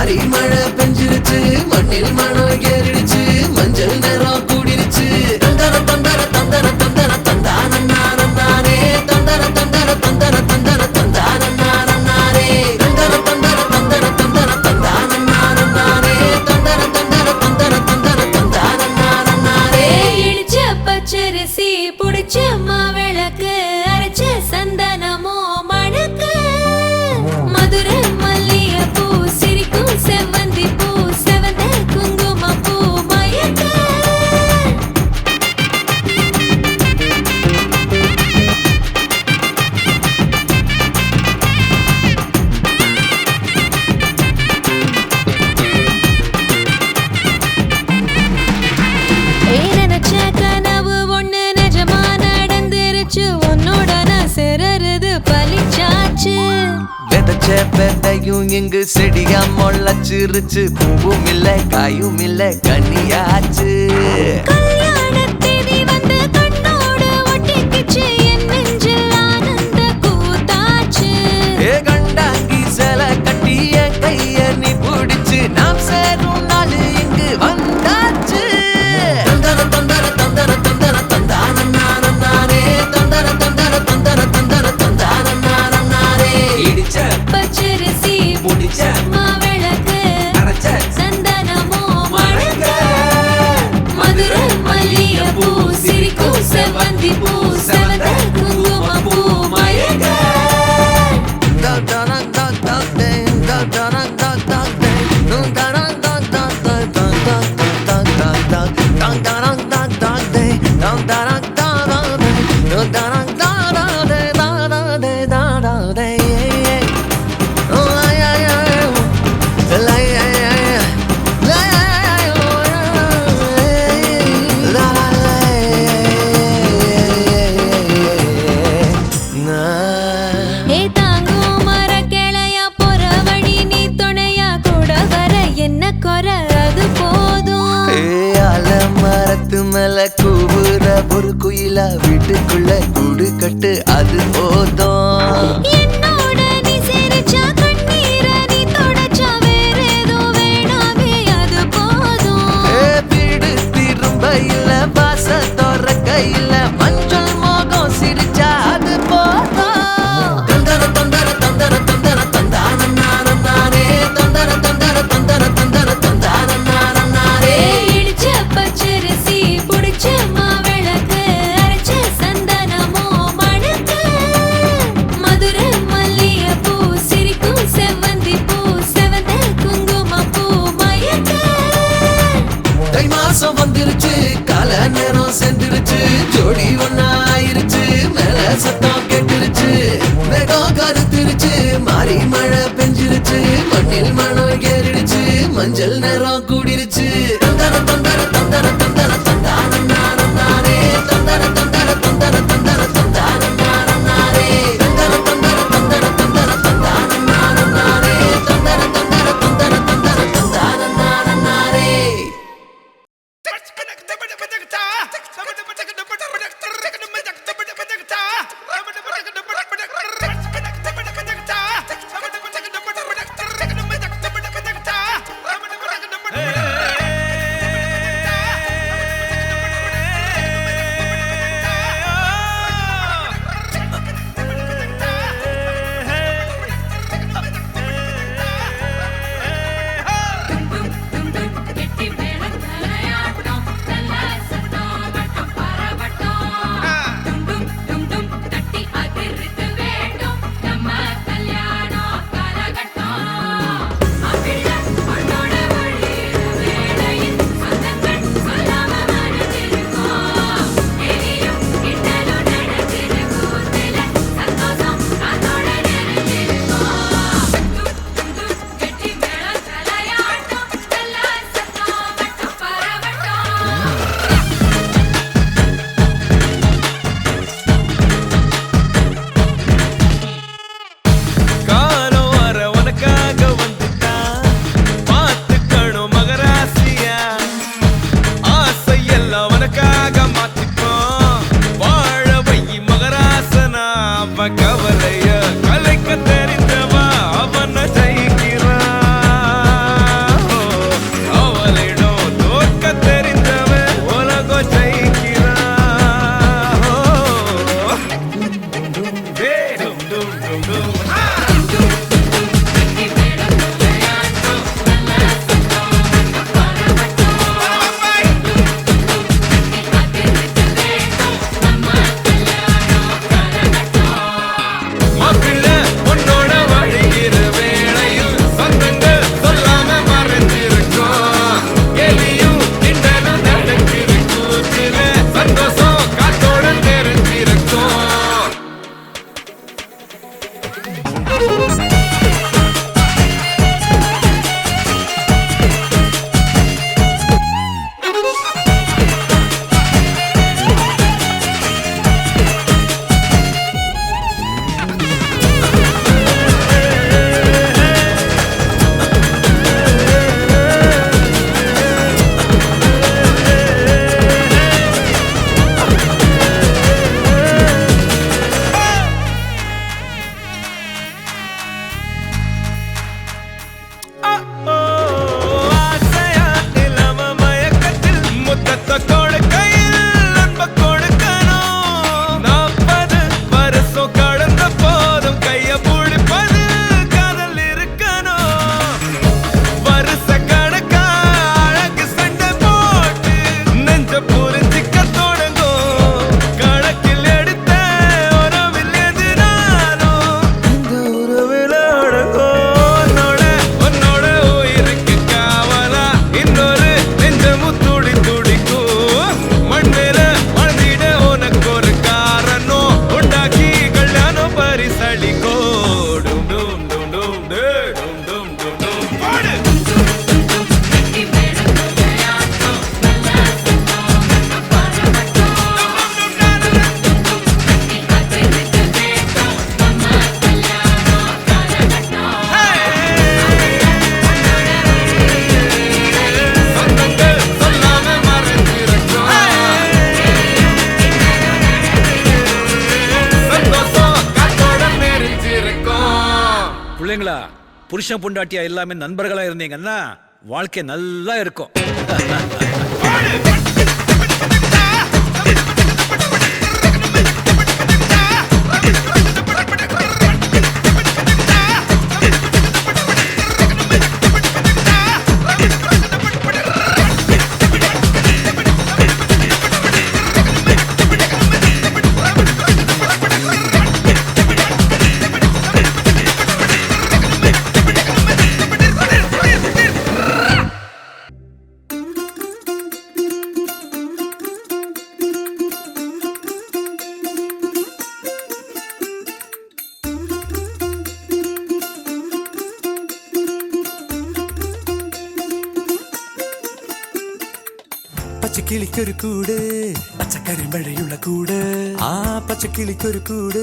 மாறி மழை பெஞ்சிருச்சு மண்ணில் மனம் ஏறிடுச்சு மஞ்சள் நேரம் கூடிருச்சு தந்தர தந்தர தந்தர தந்தர தந்தானே தந்தர தந்தர தந்தர தந்தர தந்தானே தந்தர தந்தர தந்தர தந்தர தந்தானே தந்தர தந்தர தந்தர தந்தர தந்தானே இடிச்ச பச்சரிசி புடிச்ச மாவிளக்கு அரைச்ச சந்தனமோ மணக்கு மதுரை மல்லிகை பூ சிரிக்கும் செவ்வந்தி பூ செவந்த குங்கும பூ மயக்க நினைச்ச கனவு ஒண்ணு நிஜமா நடந்துருச்சு உன்னோட நான் சிறருது பலிச்சாச்சு விதைச்ச விதையும் இங்கு செடியா முளைச்சிருச்சு பூவும் இல்ல காயும் இல்ல கனியாச்சு கல்யாண தேதி வந்து கண்ணோடு ஒட்டிக்கிச்சு என் நெஞ்சில் ஆனந்த கூத்தாச்சு ஏ கண்டாங்கி சில கட்டி என் கைய நீ பிடிச்சு நாம் சேரும் நாள் இங்கு வந்தாச்சு தந்தர தந்தர தந்தர தந்தர தந்தானே தந்தர தந்தர தந்தர தந்தர தந்தானே இடிச்ச பச்சரிசி முடிச்ச மாவிளக்கு அரைச்ச சந்தனமோ மணக்க மதுரை மல்லிகை பூ சிரிக்கும் செவ்வந்தி பூ செவந்த குங்கும பூ மயக்க ஏ தாங்கும் மர கிளையா போற வழி நீ துணையா கூட வர என்ன குறை அது போதும் மரத்து மேல கூவுற ஒரு குயிலா வீட்டுக்குள்ள கூடு கட்டு அது போதும் என்னோட நீ சிரிச்சா கண்ணீர நீ தொடச்சா வேற ஏதோ வேணாமே அது போதும் வீடு திரும்ப இல்ல பாச தோற கையில மஞ்சள் மோகம் சிரிச்சா அது போதும் தந்தர தந்தர தந்தர தந்தர தந்தானே தந்தர தந்தர தந்தர தந்தர தந்தானே இடிச்ச பச்சரிசி புடிச்ச மாவிளக்கு அரைச்ச சந்தனமோ மணக்க மதுரை மல்லிகை பூ சிரிக்கும் செவ்வந்தி பூ செவந்த குங்கும பூ மயக்க தை மாசம் வந்துருச்சு கால நேரம் சென்றுருச்சு ஜோடி ஒன்னா ஆயிருச்சு மேல சத்தம் கேட்டுருச்சு மேகம் கருத்துருச்சு மாறி மழை பெஞ்சிருச்சு மண்ணில் மனம் ஏறிடுச்சு மஞ்சள் நேரம் கூடிருச்சு தந்தர தந்தர தந்தர தந்தர தந்தானே தந்தர தந்தர தந்தர தந்தர தந்தானே தந்தர தந்தர தந்தர தந்தர தந்தானே தந்தர தந்தர தந்தர தந்தர தந்தானே தெரியுங்களா? புருஷன் பொண்டாட்டியா எல்லாமே நண்பர்களா இருந்தீங்கன்னா வாழ்க்கை நல்லா இருக்கும். പച്ചക്കിളിക്കൊരു കൂട് പച്ചക്കറി മഴയുള്ള കൂട് ആ പച്ചക്കിളിക്കൊരു കൂട്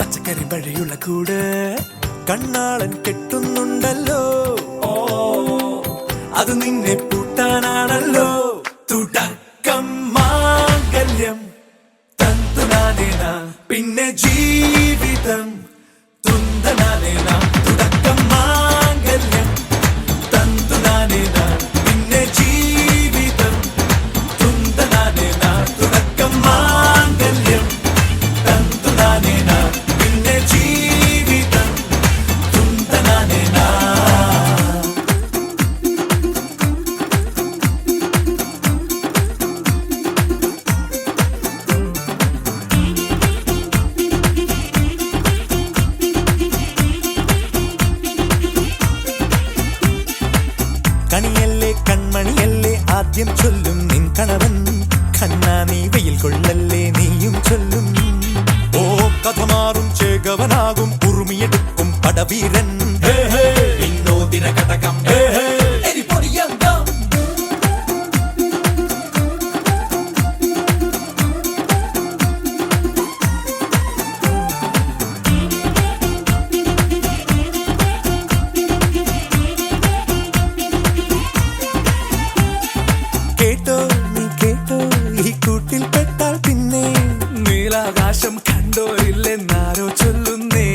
പച്ചക്കറി മഴയുള്ള കൂട് കണ്ണാളൻ കെട്ടുന്നുണ്ടല്ലോ ഓ അത് നിന്നെ പൂട്ടാനാണല്ലോ തുടക്കം മാംഗല്യം തന്തുനാനേന പിന്നെ ജീവിതം തുന്തനാനേന തുടക്കം മാംഗല്യം തന്തുനാനേന പിന്നെ ജീവിതം തുന്തനാനേന തുടക്കം മാംഗല്യം തന്തുനാനേന പിന്നെ ജീവിതം തുന്തനാനേന. കണിയല്ലേ കൺമണിയല്ലേ ആദ്യം ചൊല്ലും നിൻ കണവൻ കണ്ണാ നീ വെയിൽ കൊള്ളല്ലേ നീയും ചൊല്ലും ഓ കഥ മാറും ചേകവനാകും ഉറുമിയെടുക്കും പടവീരൻ വിനോദിന കടകം എരിപൊടിയന്തം. കേട്ടോ നീ കേട്ടോ ഈ കൂട്ടിൽ പെട്ടാൽ പിന്നെ നീലാകാശം കണ്ടോരില്ലെന്നാരോ ചൊല്ലുന്നേ.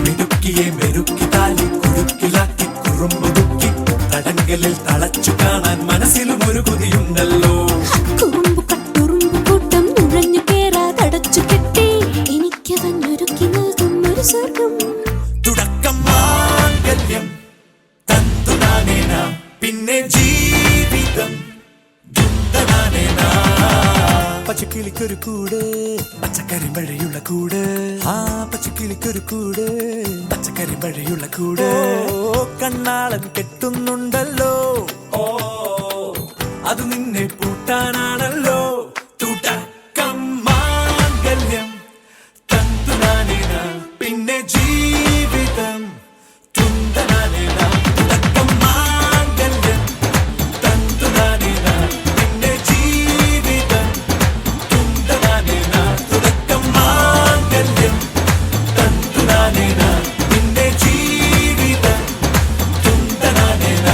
മിടുക്കിയെ മെരുക്കി താലി കുരുക്കിലാക്കി കുറുമ്പുതുക്കി തടങ്കലിൽ തളച്ചു കാണാൻ മനസ്സിലും ഒരു കൊതിയുണ്ടല്ലോ. തുടക്കം മാംഗല്യം തന്തുനാനേന പിന്നെ ജീവിതം ദുന്തനാനേന. പച്ചക്കിളിക്കൊരു കൂട് പച്ചക്കറി മഴയുള്ള കൂട് ആ പച്ചക്കിളിക്കൊരു കൂട് പച്ചക്കറി മഴയുള്ള കൂട് കണ്ണാളൻ കെട്ടുന്നുണ്ടല്ലോ ഓ അത് നിന്നെ പൂട്ടാനാണല്ലോ തുടക്കം മാംഗല്യം തന്തുനാനേന പിന്നെ ജീവിതം തുന്തനാനേന തുടക്കം മാംഗല്യം തന്തുനാനേന പിന്നെ ജീവിതം തുന്തനാനേന തുടക്കം മാംഗല്യം തന്തുനാനേന പിന്നെ ജീവിതം തുന്തനാനേന.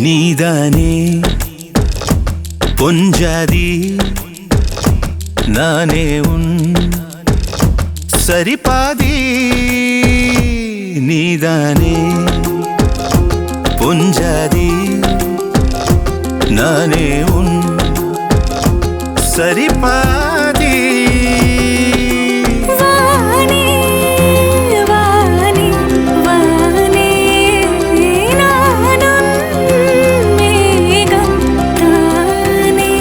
நீதானே பொஞ்சாதி நானே உன் சரிபாதி நீதானே பொஞ்சாதி நானே உன் சரிபாதி வானே வானே வானே நானும் மேகம் தானே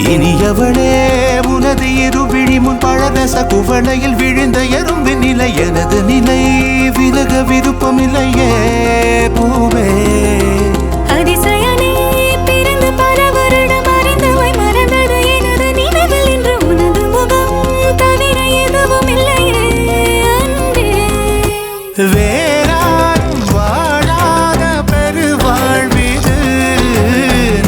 இனியவளே உனது இருவிழி முன் பழதச குவளையில் விழுந்த எறும்பின் நிலை எனது நிலை விலக விருப்பமில்லையே பூவே அதிசயனே பிறந்து பல வருடம் அறிந்தவை மறந்தது எனது நினைவில் இன்று உனது முகம் தவிர எதுவும் இல்லையே அன்பே வேறாரும் வாழாத பெருவாழ்விது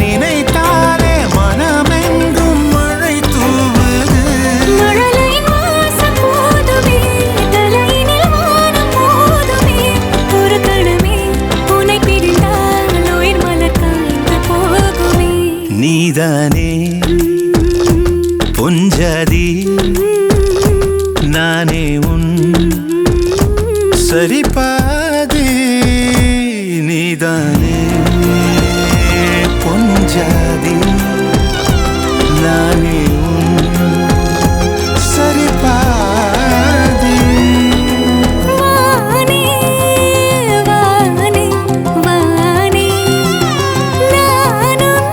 நினைத்தாலே மனமெங்கும் மழை தூவுது மழலையின் வாசம் போதுமே தலையினில் வானம் போதுமே ஒரு கணமே உன்னை பிரிந்தால் உயிர் மலர் காய்ந்து போகுமே நீதானே பொஞ்சாதி நானே உன் சரிபாதி நீதானே பொஞ்சாதி நானே உன் சரிபாதி வானே வானே வானே நானும்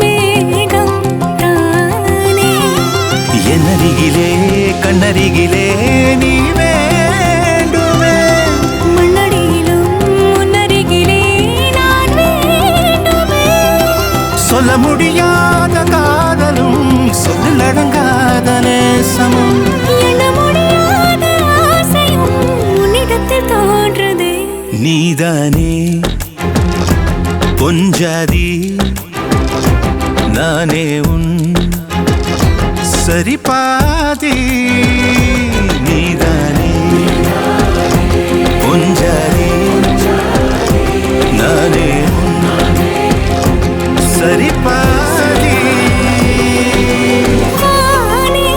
மேகம் தானே என்னருகிலே கண்ணருகிலே நீ வேண்டுமே மண்ணடியிலும் முன்னருகிலே நான் வேண்டுமே சொல்ல முடியாத காதலும் சொல்லடங்காத நேசமும் எண்ண முடியாத ஆசையும் உன்னிடத்தில் தோன்றுதே நீதானே பொஞ்சாதி நானே உன் சரிபாதி நீதானே பொஞ்சாதி நானே உன் சரிபாதி வானே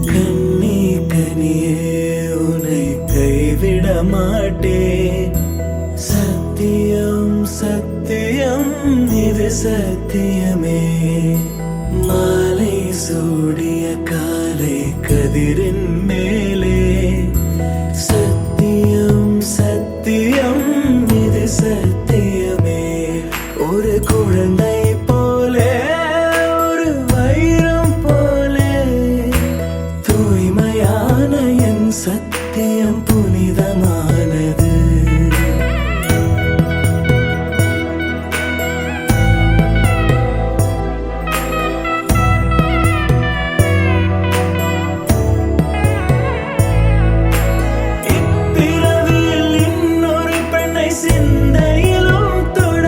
கண்ணே கனியே உன்னை கைவிட மாட்டேன் சத்தியம் சத்தியம் இது சத்தியமே மாலை சூடிய காலை கதிரின் மேலே சத்தியம் சத்தியம் இது சத்தியமே ஒரு குழந்தை போலே ஒரு வைரம் போலே தூய்மையான என் சத்தியம் புனிதமானது இப்பிறவியில் இன்னொரு பெண்ணை சிந்தையிலும் தொட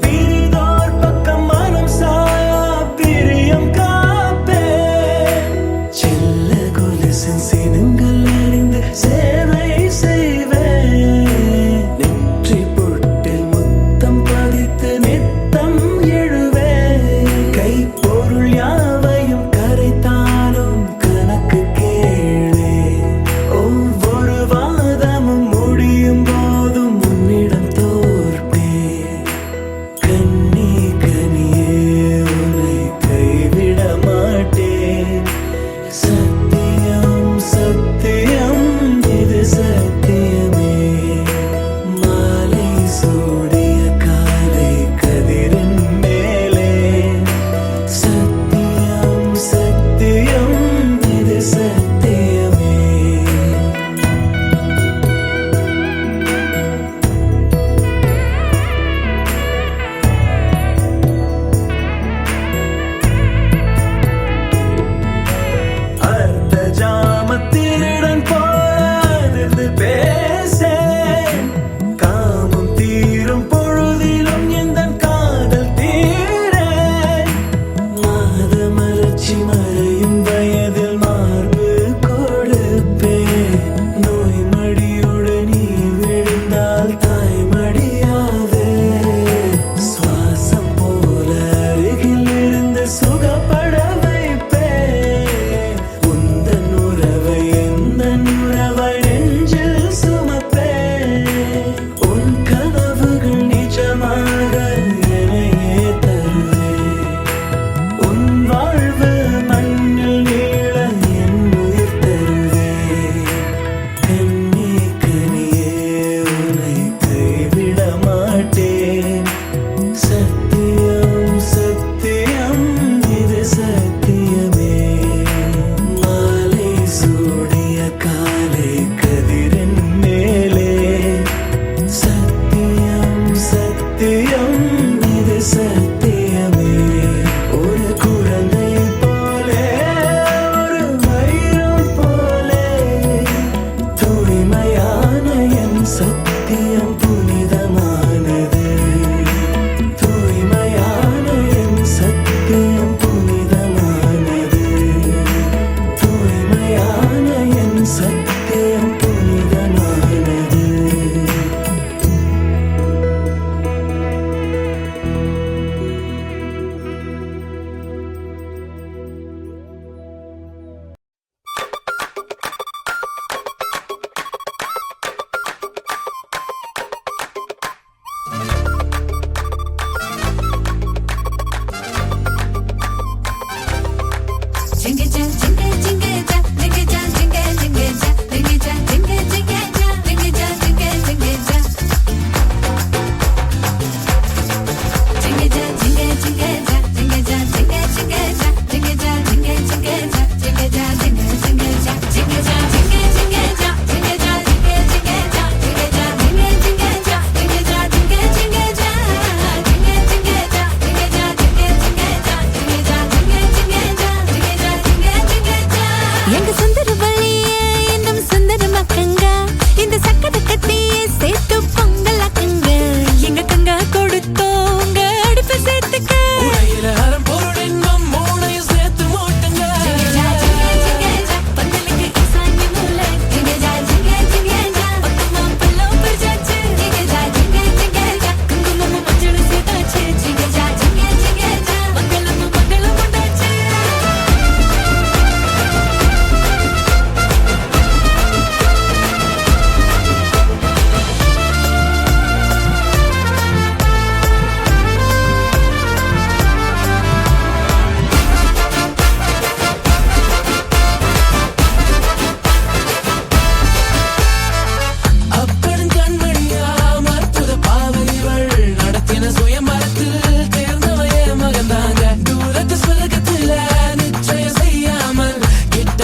பிரிதோர் பக்கம் மனம் சாயா பிரியம் காப்பே செல்ல கொலுசின் சினங்கள் அறிந்து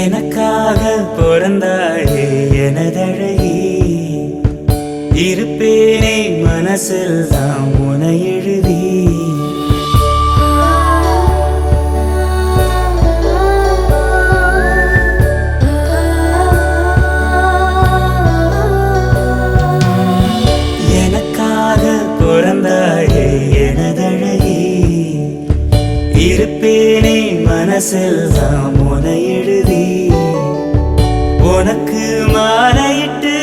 எனக்காக பிறந்தாயே எனதழகி இருப்பேனே மனசில் தான் உனை எழுதி எனக்காக பிறந்தாயே எனதழகி இருப்பேனே மனசில் தான் உனை எழுதி உனக்கு மாலையிட்டு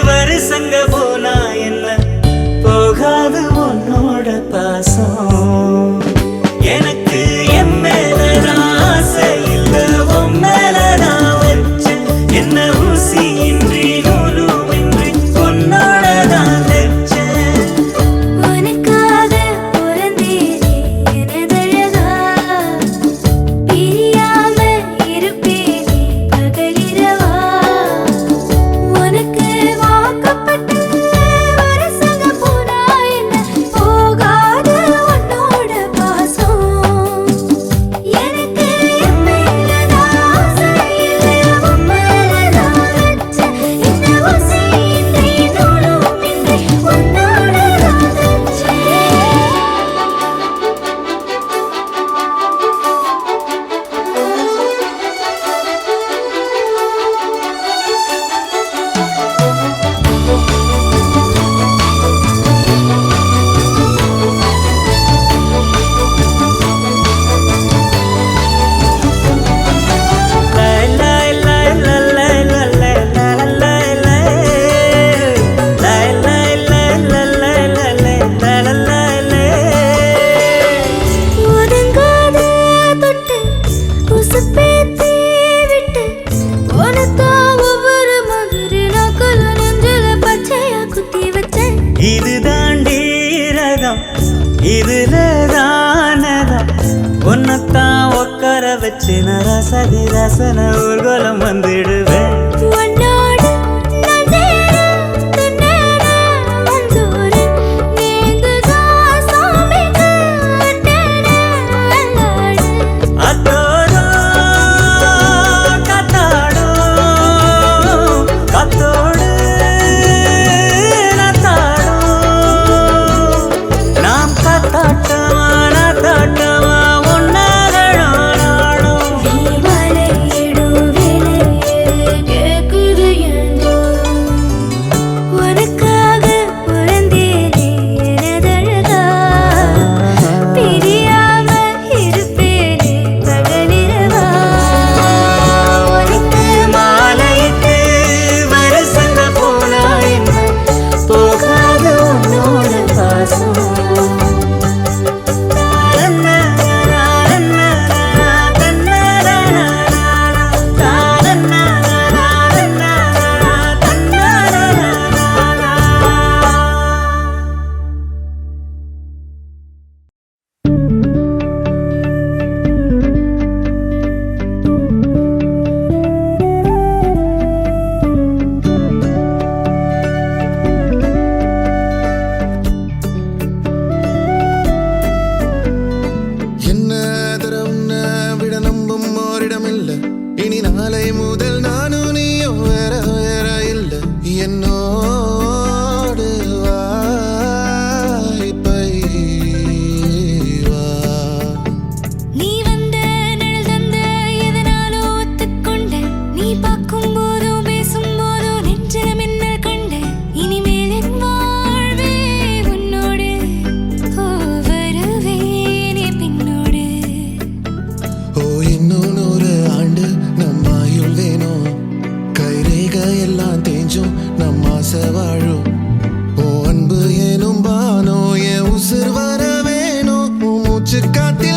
வருஷங்க போனா என்ன போகாது உன்னோட பாசம் எனக்கு என் மேலதான் ஆசை இல்ல உன் மேலதான் வச்ச என்ன ஊசி இன்றி நூலுமின்றி உன்னோட தான் வச்சேன் உனக்காக பிறந்தேனே எனதழகா பிரியாம இருப்பேனே வச்சு நரசதி ரசன ஊர்கோலம் வந்துடுவேன் உன்னோடு நான் சேர தின்னேன மஞ்சூரு நீங்குதா சாமிக்கு அட்டேன அல்லாடு அத்தோடும் கத்தாடும் கத்தோடு நத்தாடும் நாம் கத்தாட்டமா நத்தாட்டமா ஒன்னாகணும் நாடும் நீ மலையிடும் விலையே கேக்குது எந்தோறும் உனக்காக பிறந்தேனே எனதழகா பிரியாம இருப்பேனே பகலிரவா உனக்கு மாலையிட்டு வருஷங்க போனா என்ன போகாத உன்னோட பாசம் என்ன தரவுன்ன விட நம்பும் ஓரிடமில்ல இனி நாளை முதல் நானும் நீயும் வேற வேற இல்ல என்னோடு வாய்ப்பை வா நீ வந்த நிழல் தந்த எதனாலோ ஒத்துக்கொண்டேன் நீ பார்க்கும் போதோ பேசும் போதோ நெஞ்சில மின்னல் கண்டேன் இனிமேல் என் வாழ்வே உன்னோடு ஓ வருவேனே பின்னோடு ஓ இன்னும் 100 ஆண்டு நம்ம ஆயுள் வேணும் கைரேகை எல்லாம் தேஞ்சும் நம்ம ஆசை வாழும் ஓ அன்பு ஏனும் பானோ என் உசுர் வர வேணும் உன் மூச்சு காத்தி